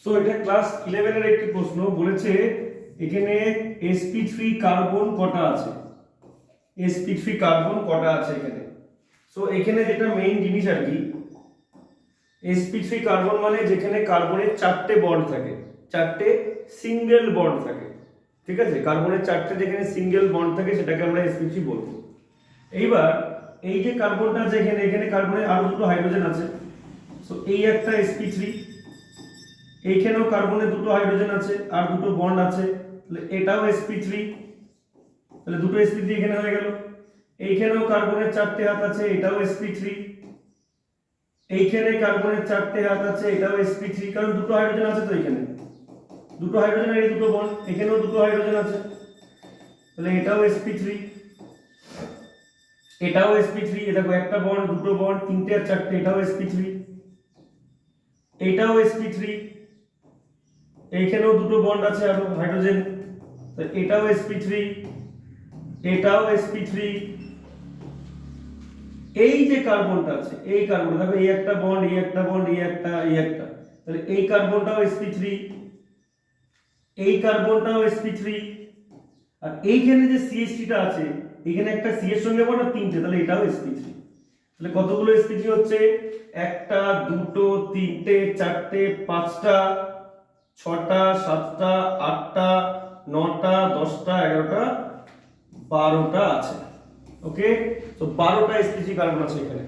So এটা class 11 এর একটি প্রশ্ন বলেছে এখানে sp3 কার্বন কটা আছে, sp3 কার্বন কটা আছে এখানে। সো এখানে যেটা মেইন জিনিস আর কি, sp3 কার্বন মানে যেখানে কার্বনের চারটে বন্ড থাকে, চারটে সিঙ্গেল বন্ড থাকে, ঠিক আছে। কার্বনের চারটে যেখানে সিঙ্গেল বন্ড থাকে সেটাকে আমরা sp3 বলবো। এইবার এই যে কার্বনটা আছে এখানে, এখানে কার্বনের আরো দুটো হাইড্রোজেন আছে। সো এই একটা sp3, এইখানেও কার্বনের দুটো হাইড্রোজেন আছে আর দুটো বন্ড আছে, তাহলে এটাও sp3, তাহলে দুটো sp3 এখানে হয়ে গেল। এইখানেও কার্বনের চারটে হাত আছে, এটাও sp3। এইখানে কার্বনের চারটে হাত আছে, এটাও sp3, কারণ দুটো হাইড্রোজেন আছে তো এখানে, দুটো হাইড্রোজেন আর এই দুটো বন্ড, এখানেও দুটো হাইড্রোজেন আছে, তাহলে এটাও sp3, এটাও sp3। এ দেখো একটা বন্ড, দুটো বন্ড, তিনটে আর চারটে, এটাও sp3, এইটাও sp3। এইখানেও দুটো বন্ড আছে আর হাইড্রোজেন, তো এটাও sp3, এটাও sp3। এই যে কার্বনটা আছে, এই কার্বনটা দেখো, এই একটা বন্ড, এই একটা বন্ড, এই একটা, এই একটা, তাহলে এই কার্বনটাও sp3, এই কার্বনটাও sp3। আর এইখানে যে CH3 টা আছে, এখানে একটা C এর সঙ্গে বন্ড আর তিনটে, তাহলে এটাও sp3। তাহলে কতগুলো sp3 হচ্ছে? একটা, দুটো, তিনটে, চারটে, পাঁচটা, ছটা, সাতটা, আটটা, নটা, 10টা, 11টা, 12টা আছে। ওকে, তো 12টা sp3 কার্বন আছে এখানে।